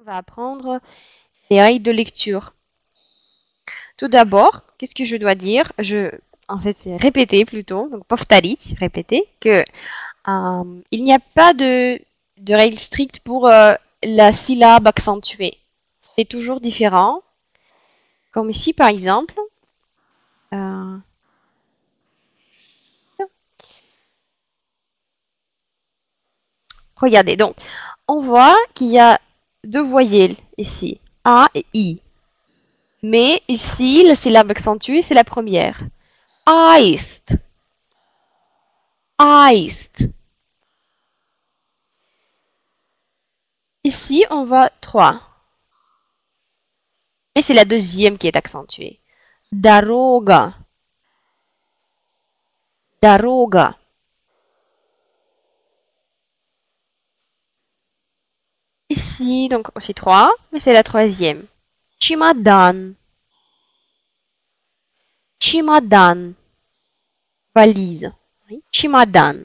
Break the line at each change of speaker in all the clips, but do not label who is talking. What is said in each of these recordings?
va apprendre les règles de lecture. Tout d'abord, qu'est-ce que je dois dire? En fait, c'est répéter plutôt, donc повторить, répéter, que il n'y a pas de règle stricte pour la syllabe accentuée. C'est toujours différent. Comme ici, par exemple. Regardez, donc, on voit qu'il y a deux voyelles ici, A et I. Mais ici, la syllabe accentuée, c'est la première. Aist. Aist. Ici, on voit 3. Et c'est la deuxième qui est accentuée. Daroga. Daroga. Ici, donc aussi 3, mais c'est la troisième. Chimadan. Chimadan. Valise. Oui. Chimadan.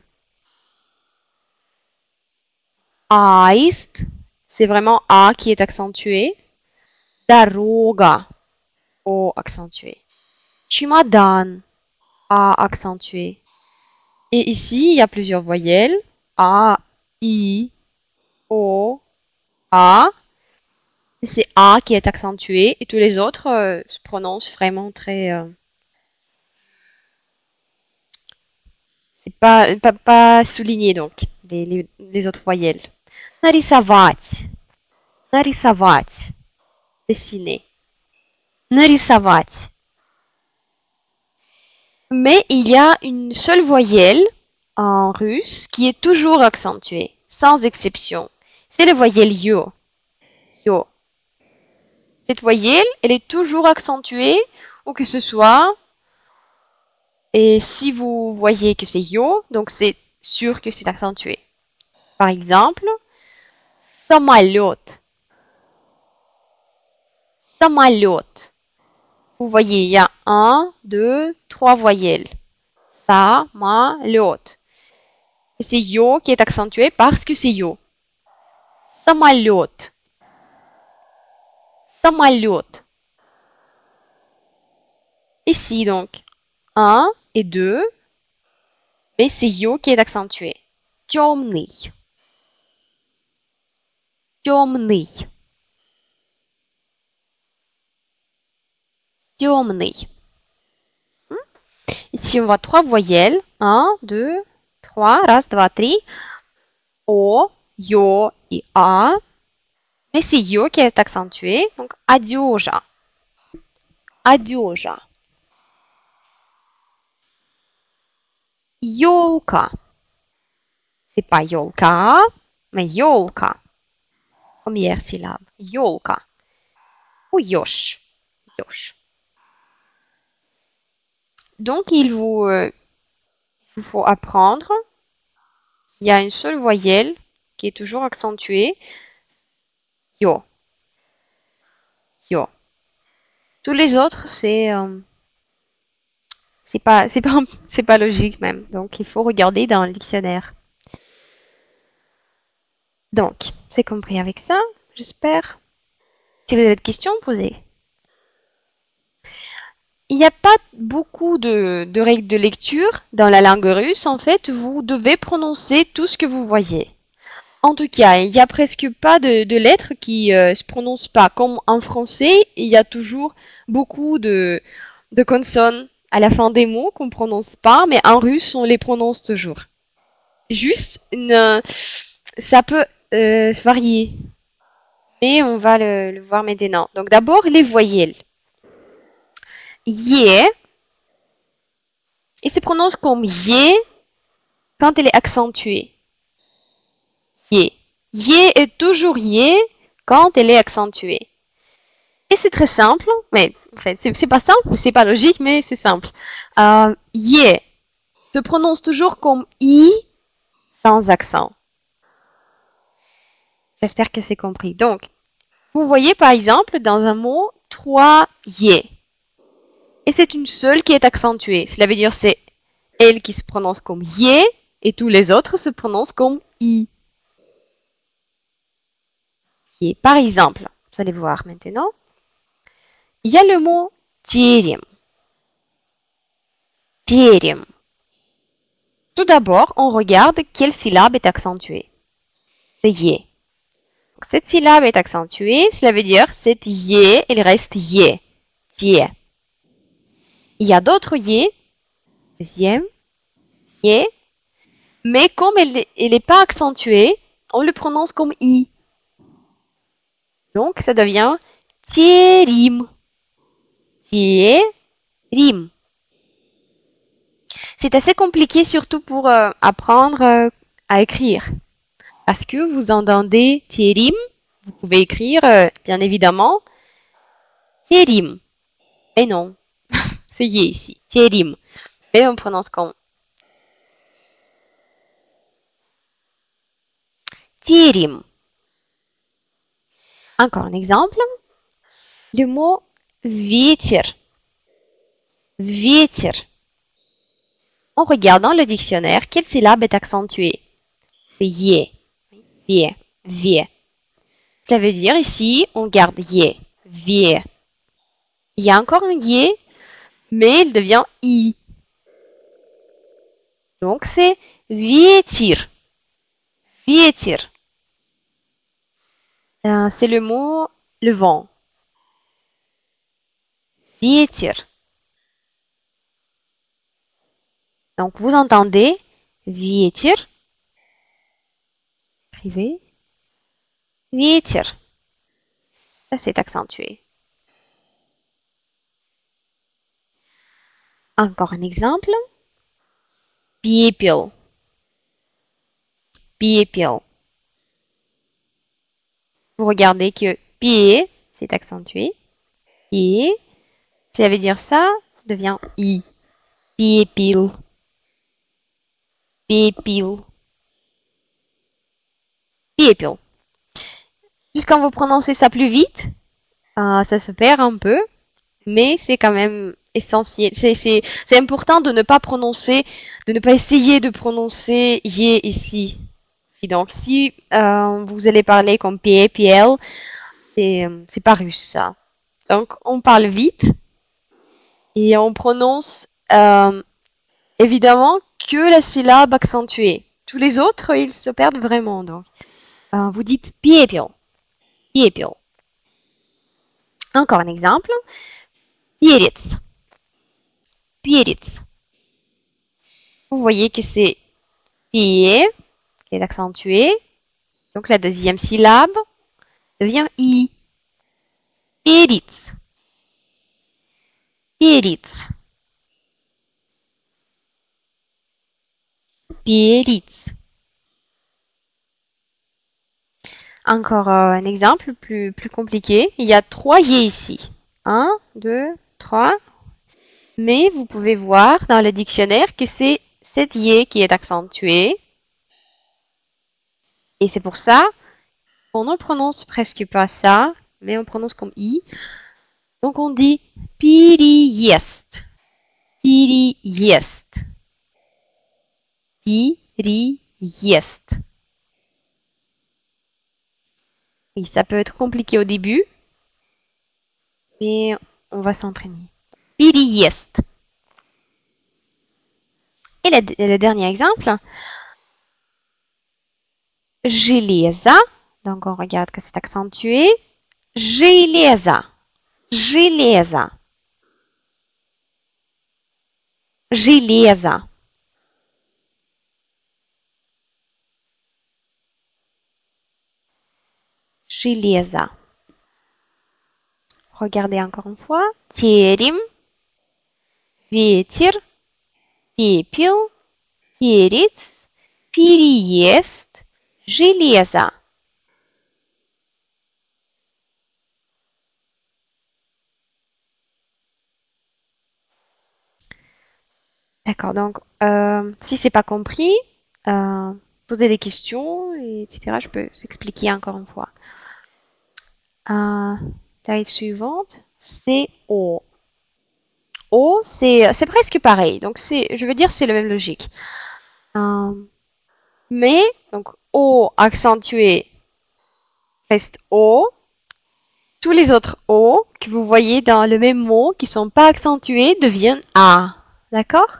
Aist, c'est vraiment A qui est accentué. Daroga. O accentué. Chimadan. A accentué. Et ici, il y a plusieurs voyelles. A, I, O, A. C'est A qui est accentué et tous les autres se prononcent vraiment très... c'est pas souligné donc, les autres voyelles. Нарисовать. Нарисовать. Dessiner. Нарисовать. Mais il y a une seule voyelle en russe qui est toujours accentuée, sans exception. C'est la voyelle yo. Yo. Cette voyelle, elle est toujours accentuée, où que ce soit. Et si vous voyez que c'est yo, donc c'est sûr que c'est accentué. Par exemple, самолет. Самолет. Vous voyez, il y a 1, 2, 3 voyelles. Самолет. Et c'est yo qui est accentué parce que c'est yo. Самолет. Самолет. Ici, donc, 1 et 2, mais c'est yo qui est accentué. Темный. Темный. Темный. Ici, on voit 3 voyelles. 1, 2, 3. Раз, два, три. O, yo et A. Mais c'est yo qui est accentué. Donc, одежа. Одежа. Ёлка. C'est pas ёлка, mais ёлка. Première syllabe. Ёлка. Ou yosh. Yosh. Donc, il vous faut apprendre. Il y a une seule voyelle qui est toujours accentuée. Yo. Yo. Tous les autres, c'est pas logique même. Donc, il faut regarder dans le dictionnaire. Donc, c'est compris avec ça, j'espère. Si vous avez des questions, posez. Il n'y a pas beaucoup de règles de lecture dans la langue russe. En fait, vous devez prononcer tout ce que vous voyez. En tout cas, il n'y a presque pas de lettres qui se prononcent pas. Comme en français, il y a toujours beaucoup de consonnes à la fin des mots qu'on ne prononce pas, mais en russe, on les prononce toujours. Juste, ça peut se varier. Mais on va le voir maintenant. Donc d'abord, les voyelles. Yé. Il se prononce comme yé quand elle est accentuée. Yé. Yé est toujours yé quand elle est accentuée. Et c'est très simple, mais en fait, c'est pas simple, c'est pas logique, mais c'est simple. Yé se prononce toujours comme i sans accent. J'espère que c'est compris. Donc, vous voyez par exemple dans un mot 3 yé. Et c'est une seule qui est accentuée. Cela veut dire c'est elle qui se prononce comme yé et tous les autres se prononcent comme i. Et par exemple, vous allez voir maintenant, il y a le mot терем. Терем. Tout d'abord, on regarde quelle syllabe est accentuée. C'est yé. Cette syllabe est accentuée, cela veut dire cette yé, il reste yé. Yé. Il y a d'autres yé, deuxième, yé, mais comme elle n'est pas accentuée, on le prononce comme i. Donc, ça devient tierim. Tierim. C'est assez compliqué, surtout pour apprendre à écrire. Parce que vous entendez tierim, vous pouvez écrire, bien évidemment, tierim. Mais non, c'est yé ici, tierim. Mais on prononce comme tierim. Encore un exemple. Le mot ветер. Ветер. En regardant le dictionnaire, quelle syllabe est accentuée? C'est yé. Vie. Vie. Ça veut dire ici, on garde yé. Vie. Il y a encore un yé, mais il devient i. Donc c'est ветер. Ветер. C'est le mot le vent. Ветер. Donc vous entendez ветер. Écrivez. Ветер. Ça c'est accentué. Encore un exemple. Пепел. Пепел. Vous regardez que пе, c'est accentué. Et ça veut dire ça devient i. Пепел. Пепел. Пепел. Jusqu'à vous prononcez ça plus vite, ça se perd un peu, mais c'est quand même essentiel. C'est important de ne pas prononcer, de ne pas essayer de prononcer yé ici. Et donc, si vous allez parler comme pie, piel, c'est pas russe ça. Donc, on parle vite et on prononce évidemment que la syllabe accentuée. Tous les autres, ils se perdent vraiment. Donc, vous dites piepil. Piepil. Encore un exemple. Перец. Перец. Vous voyez que c'est pie qui est accentué. Donc la deuxième syllabe devient i. Перец. Перец. Перец. Encore un exemple plus compliqué. Il y a 3 yé ici. 1, 2, 3. Mais vous pouvez voir dans le dictionnaire que c'est cette yé qui est accentuée. Et c'est pour ça qu'on ne prononce presque pas ça, mais on prononce comme i. Donc on dit переезд. Переезд. Переезд. Et ça peut être compliqué au début, mais on va s'entraîner. Переезд. Et le dernier exemple. Железо. Donc on regarde que c'est accentué. Железо. Железо. Железо. Железо. Regardez encore une fois. Терем. Ветер. Пепел. Перец. Переезд. Железо. D'accord, donc si c'est pas compris, posez des questions, etc. Je peux vous expliquer encore une fois. La suivante, c'est O. O, c'est presque pareil. Donc je veux dire, c'est la même logique. Mais donc O accentué reste O. Tous les autres O que vous voyez dans le même mot qui ne sont pas accentués deviennent A. D'accord?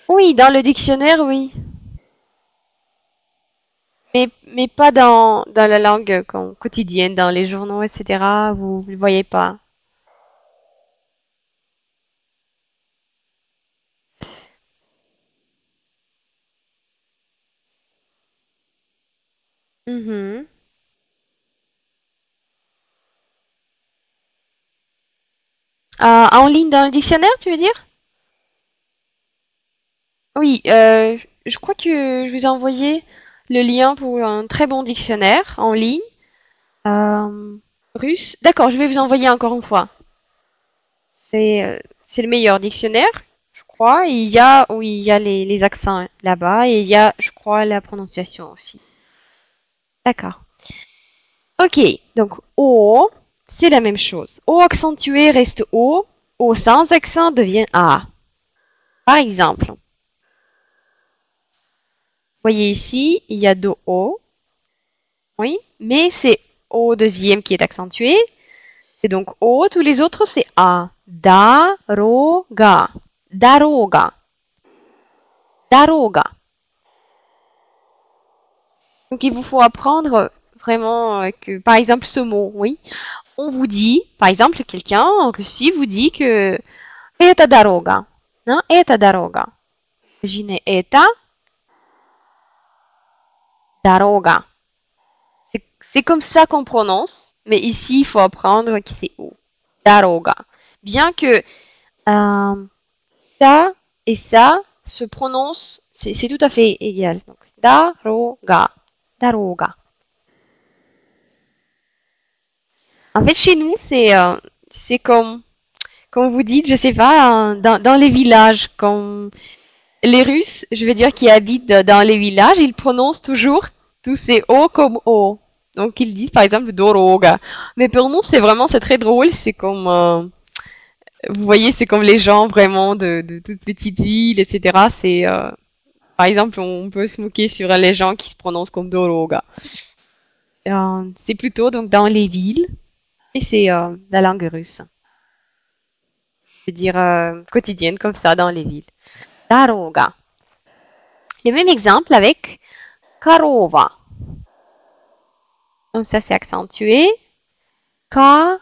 Oui, dans le dictionnaire, oui. Mais pas dans la langue quotidienne, dans les journaux, etc. Vous ne le voyez pas. Mhm. En ligne dans le dictionnaire, tu veux dire? Oui, je crois que je vous ai envoyé le lien pour un très bon dictionnaire en ligne. Euh, russe. D'accord, je vais vous envoyer encore une fois. C'est le meilleur dictionnaire, je crois. Et il y a, oui, il y a les accents là-bas et il y a, je crois, la prononciation aussi. D'accord. Ok, donc O, c'est la même chose. O accentué reste O. O sans accent devient A. Par exemple, vous voyez ici, il y a deux O. Oui, mais c'est O deuxième qui est accentué. C'est donc O, tous les autres c'est A. Daroga. Daroga. Daroga. Donc il vous faut apprendre vraiment que, par exemple, ce mot, oui. On vous dit, par exemple, quelqu'un en Russie vous dit que это дорога. Non, это дорога. Imaginez это дорога. C'est comme ça qu'on prononce, mais ici il faut apprendre que c'est O. Daroga. Bien que ça et ça se prononcent, c'est tout à fait égal. Donc, daroga. Daroga. En fait, chez nous, c'est comme vous dites, je sais pas, dans les villages, comme les Russes, je veux dire, qui habitent dans les villages, ils prononcent toujours tous ces O comme O. Donc, ils disent par exemple doroga. Mais pour nous, c'est très drôle. C'est comme, vous voyez, c'est comme les gens vraiment de toutes petites villes, etc. Par exemple, on peut se moquer sur les gens qui se prononcent comme doroga. C'est plutôt donc dans les villes et c'est la langue russe. Je veux dire quotidienne comme ça dans les villes. Daroga. Le même exemple avec Karova. Donc ça c'est accentué. Karova.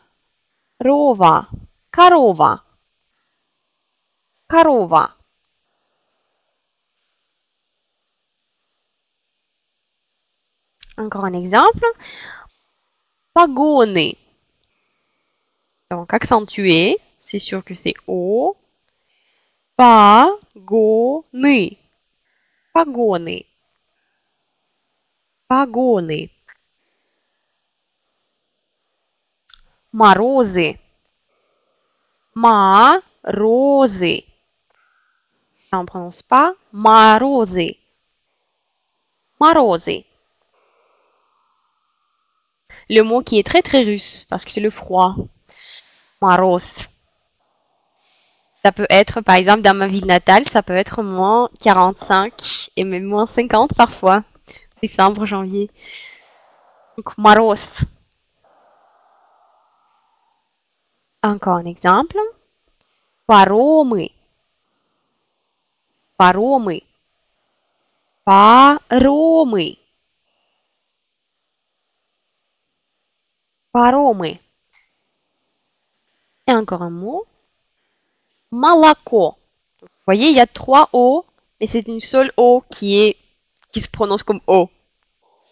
Karova. Karova. Encore un exemple. Pagone. Donc accentué. C'est sûr que c'est O. Pagone. Pagone. Pagone. Морозы. Морозы. Ça, on ne prononce pas. Морозы. Морозы. Le mot qui est très très russe, parce que c'est le froid. Moroz. Ça peut être, par exemple, dans ma ville natale, ça peut être moins 45 et même moins 50 parfois. Décembre, janvier. Donc, moroz. Encore un exemple. Паромы. Паромы. Паромы. Паромы. Et encore un mot. Молоко. Vous voyez, il y a trois O, mais c'est une seule O qui se prononce comme O.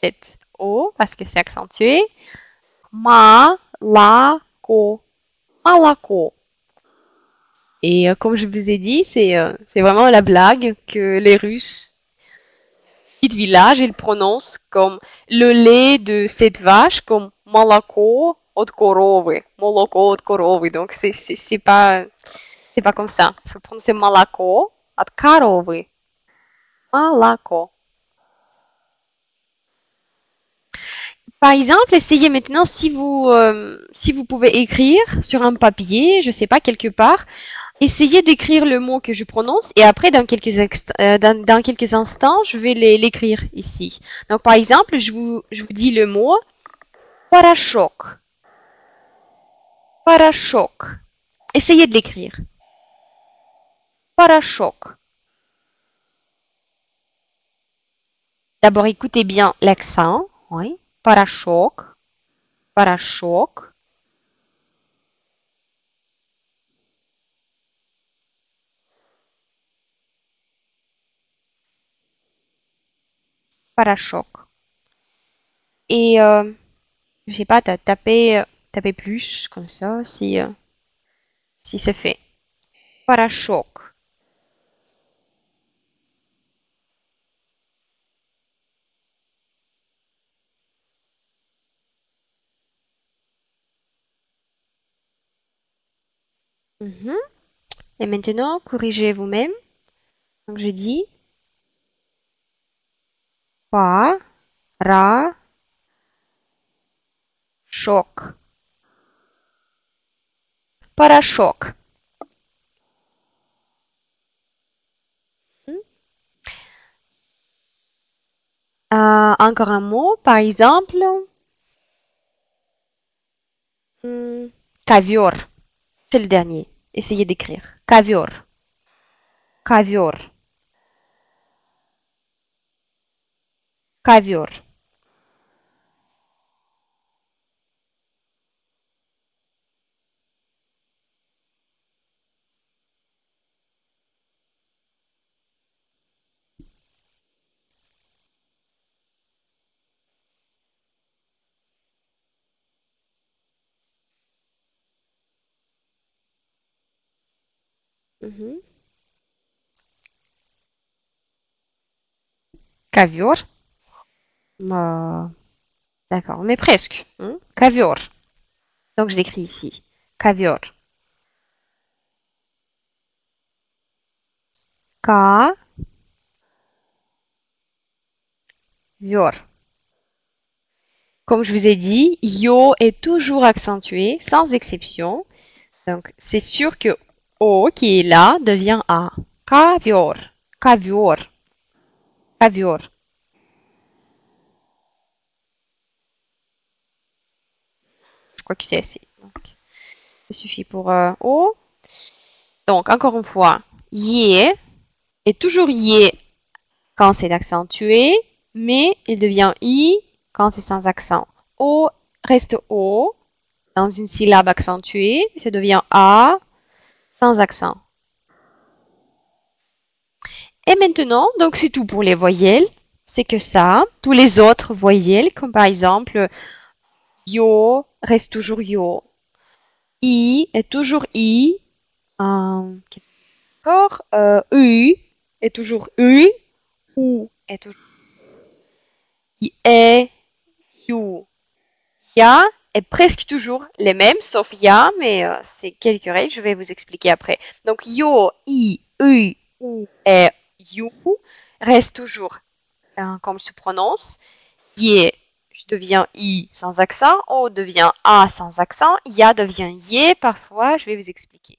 Cette O, parce que c'est accentué. Malako. Malako. Et comme je vous ai dit, c'est vraiment la blague que les Russes, petit village, ils prononcent comme le lait de cette vache comme молоко от коровы. Молоко от коровы. Donc c'est pas comme ça. Il faut prononcer молоко от коровы. Молоко. Par exemple, essayez maintenant si vous pouvez écrire sur un papier, je sais pas, quelque part, essayez d'écrire le mot que je prononce et après, dans quelques instants, je vais l'écrire ici. Donc, par exemple, je vous dis le mot parachok. Parachok. Essayez de l'écrire. Parachok. D'abord, écoutez bien l'accent. Oui. Parachok. Parachok. Parachok. Et, je sais pas, tapez plus, comme ça, si c'est fait. Parachok. Mhm. Et maintenant, corrigez vous-même. Donc, je dis pa, ra, choc. Parachok. Encore un mot, par exemple, caviar. C'est le dernier. Essayez d'écrire. Caviar. Caviar. Caviar. Mhm. Caviar. D'accord, mais presque. Caviar. Donc, je l'écris ici. Caviar. Caviar. Comme je vous ai dit, yo est toujours accentué, sans exception. Donc, c'est sûr que O qui est là devient A. Caviar. Caviar. Caviar. Je crois que c'est assez. Donc, ça suffit pour O. Donc, encore une fois, yé est toujours yé quand c'est accentué, mais il devient I quand c'est sans accent. O reste O dans une syllabe accentuée, ça devient A sans accent. Et maintenant, donc c'est tout pour les voyelles. C'est que ça. Tous les autres voyelles, comme par exemple yo, reste toujours yo. I est toujours I. Encore U est toujours U. Ou est toujours I, E, you. Ya est presque toujours les mêmes, sauf ya, mais c'est quelques règles, je vais vous expliquer après. Donc yo, I, U, ou, E, you reste toujours comme se prononce. Yé devient I sans accent, O devient A sans accent, ya devient yé parfois, je vais vous expliquer.